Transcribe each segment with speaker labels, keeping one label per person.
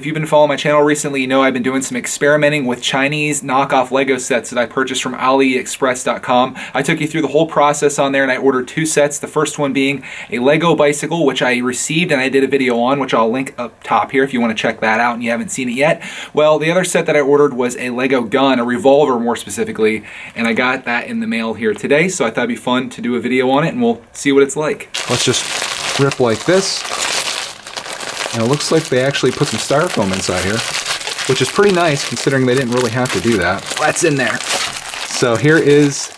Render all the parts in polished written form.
Speaker 1: If you've been following my channel recently, you know I've been doing some experimenting with Chinese knockoff Lego sets that I purchased from Aliexpress.com. I took you through the whole process on there and I ordered 2 sets. The first one being a Lego bicycle, which I received and I did a video on, which I'll link up top here if you want to check that out and you haven't seen it yet. Well, the other set that I ordered was a Lego gun, a revolver more specifically, and I got that in the mail here today, so I thought it'd be fun to do a video on it and we'll see what it's like.
Speaker 2: Let's just rip like this. And it looks like they actually put some styrofoam inside here, which is pretty nice considering they didn't really have to do that. That's in there. So here is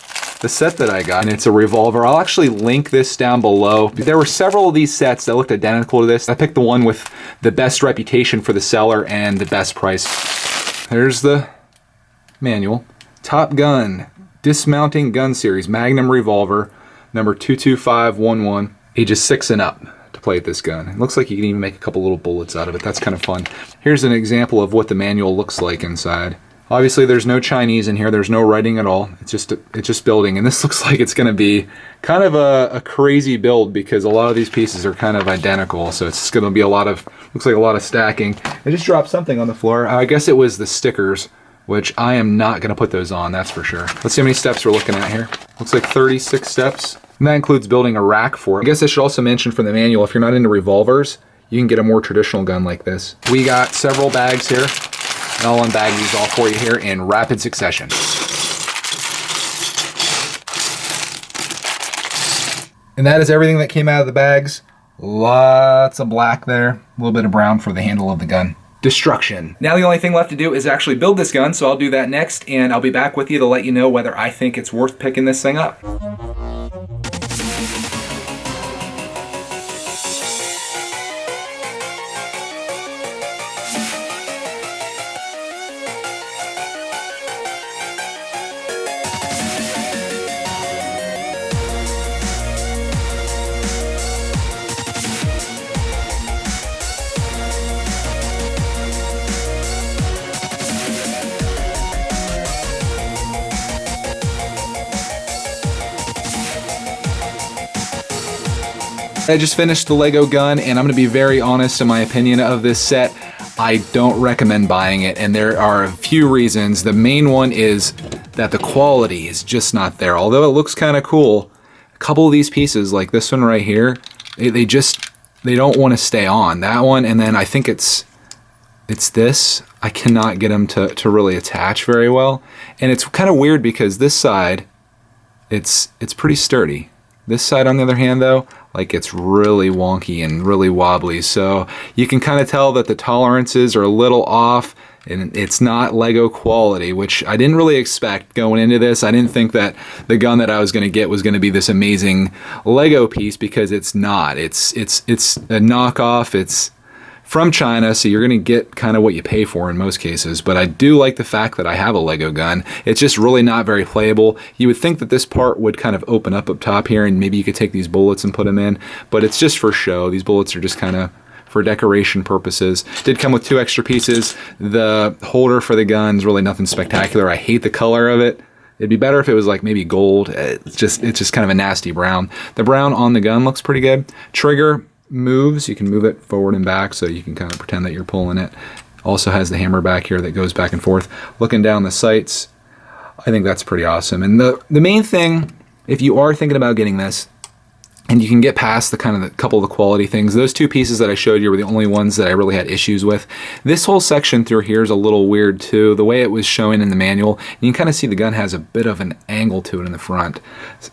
Speaker 2: the set that I got, and it's a revolver. I'll actually link this down below. There were several of these sets that looked identical to this. I picked the one with the best reputation for the seller and the best price. There's the manual. Top Gun, Dismounting Gun Series, Magnum Revolver, number 22511, ages 6 and up. Play with this gun. It looks like you can even make a couple little bullets out of it. That's kind of fun. Here's an example of what the manual looks like inside. Obviously there's no Chinese in here, there's no writing at all. It's just building, and this looks like it's going to be kind of a crazy build because a lot of these pieces are kind of identical, so it's going to be looks like a lot of stacking. I just dropped something on the floor. I guess it was the stickers, which I am not going to put those on, that's for sure. Let's see how many steps we're looking at here. Looks like 36 steps. And that includes building a rack for it. I guess I should also mention from the manual, if you're not into revolvers, you can get a more traditional gun like this. We got several bags here, and I'll unbag these all for you here in rapid succession. And that is everything that came out of the bags. Lots of black there, a little bit of brown for the handle of the gun. Destruction. Now the only thing left to do is actually build this gun, so I'll do that next, and I'll be back with you to let you know whether I think it's worth picking this thing up. I just finished the Lego gun, and I'm going to be very honest in my opinion of this set. I don't recommend buying it, and there are a few reasons. The main one is that the quality is just not there. Although it looks kind of cool, a couple of these pieces, like this one right here, they don't want to stay on. That one, and then I think it's this. I cannot get them to really attach very well. And it's kind of weird because this side, it's pretty sturdy. This side, on the other hand, though, like it's really wonky and really wobbly. So you can kind of tell that the tolerances are a little off, and it's not Lego quality, which I didn't really expect going into this. I didn't think that the gun that I was going to get was going to be this amazing Lego piece, because it's not. It's a knockoff. It's from China, so you're going to get kind of what you pay for in most cases. But I do like the fact that I have a Lego gun. It's just really not very playable. You would think that this part would kind of open up top here, and maybe you could take these bullets and put them in, but it's just for show. These bullets are just kind of for decoration purposes. Did come with 2 extra pieces. The holder for the gun is really nothing spectacular. I hate the color of it. It'd be better if it was like maybe gold. It's just kind of a nasty brown. The brown on the gun looks pretty good. Trigger moves, you can move it forward and back, so you can kind of pretend that you're pulling it. Also has the hammer back here that goes back and forth. Looking down the sights, I think that's pretty awesome. And the main thing, if you are thinking about getting this, and you can get past the couple of the quality things, those 2 pieces that I showed you were the only ones that I really had issues with. This whole section through here is a little weird too, the way it was showing in the manual. You can kind of see the gun has a bit of an angle to it in the front.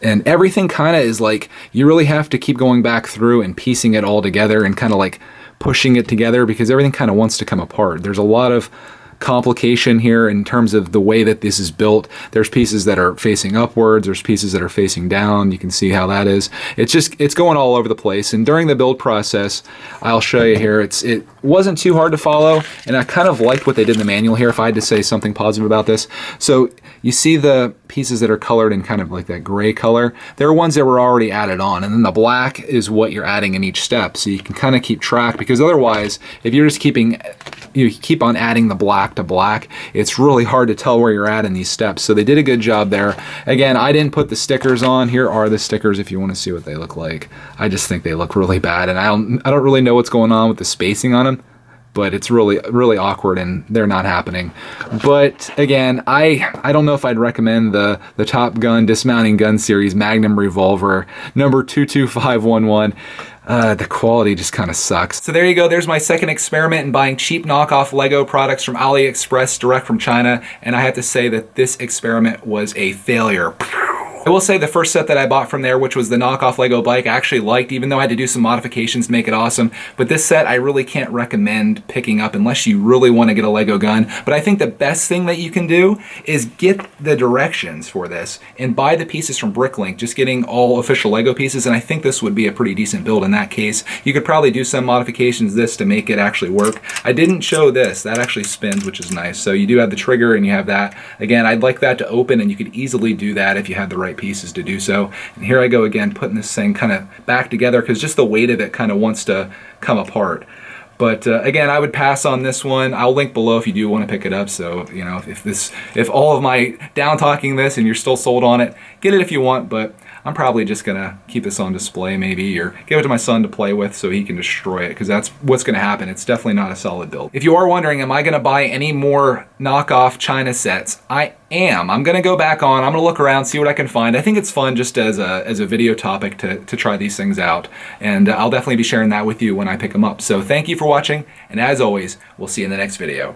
Speaker 2: And everything kind of is like, you really have to keep going back through and piecing it all together and kind of like pushing it together, because everything kind of wants to come apart. There's a lot of complication here in terms of the way that this is built. There's pieces that are facing upwards, there's pieces that are facing down. You can see how that is. It's going all over the place. And during the build process, I'll show you here, it wasn't too hard to follow, and I kind of liked what they did in the manual here, if I had to say something positive about this. So you see the pieces that are colored in kind of like that gray color. There are ones that were already added on, and then the black is what you're adding in each step. So you can kind of keep track, because otherwise, if you're just you keep on adding the black to black, it's really hard to tell where you're at in these steps. So they did a good job there. Again, I didn't put the stickers on. Here are the stickers if you want to see what they look like. I just think they look really bad, and I don't really know what's going on with the spacing on them. but it's really awkward and they're not happening. But again, I don't know if I'd recommend the Top Gun Dismounting Gun Series Magnum Revolver number 22511. The quality just kind of sucks.
Speaker 1: So there you go. There's my second experiment in buying cheap knockoff Lego products from AliExpress direct from China. And I have to say that this experiment was a failure. I will say the first set that I bought from there, which was the knockoff Lego bike, I actually liked, even though I had to do some modifications to make it awesome. But this set I really can't recommend picking up unless you really want to get a Lego gun. But I think the best thing that you can do is get the directions for this and buy the pieces from Bricklink, just getting all official Lego pieces. And I think this would be a pretty decent build in that case. You could probably do some modifications to this to make it actually work. I didn't show this. That actually spins, which is nice. So you do have the trigger and you have that. Again, I'd like that to open, and you could easily do that if you had the right pieces to do so. And here I go again, putting this thing kind of back together because just the weight of it kind of wants to come apart. But again, I would pass on this one. I'll link below if you do want to pick it up. So, you know, if all of my down talking this and you're still sold on it, get it if you want. But I'm probably just gonna keep this on display maybe, or give it to my son to play with so he can destroy it, because that's what's gonna happen. It's definitely not a solid build. If you are wondering, am I gonna buy any more knockoff China sets? I am. I'm gonna go back on, I'm gonna look around, see what I can find. I think it's fun just as a video topic to try these things out. And I'll definitely be sharing that with you when I pick them up. So thank you for watching, and as always, we'll see you in the next video.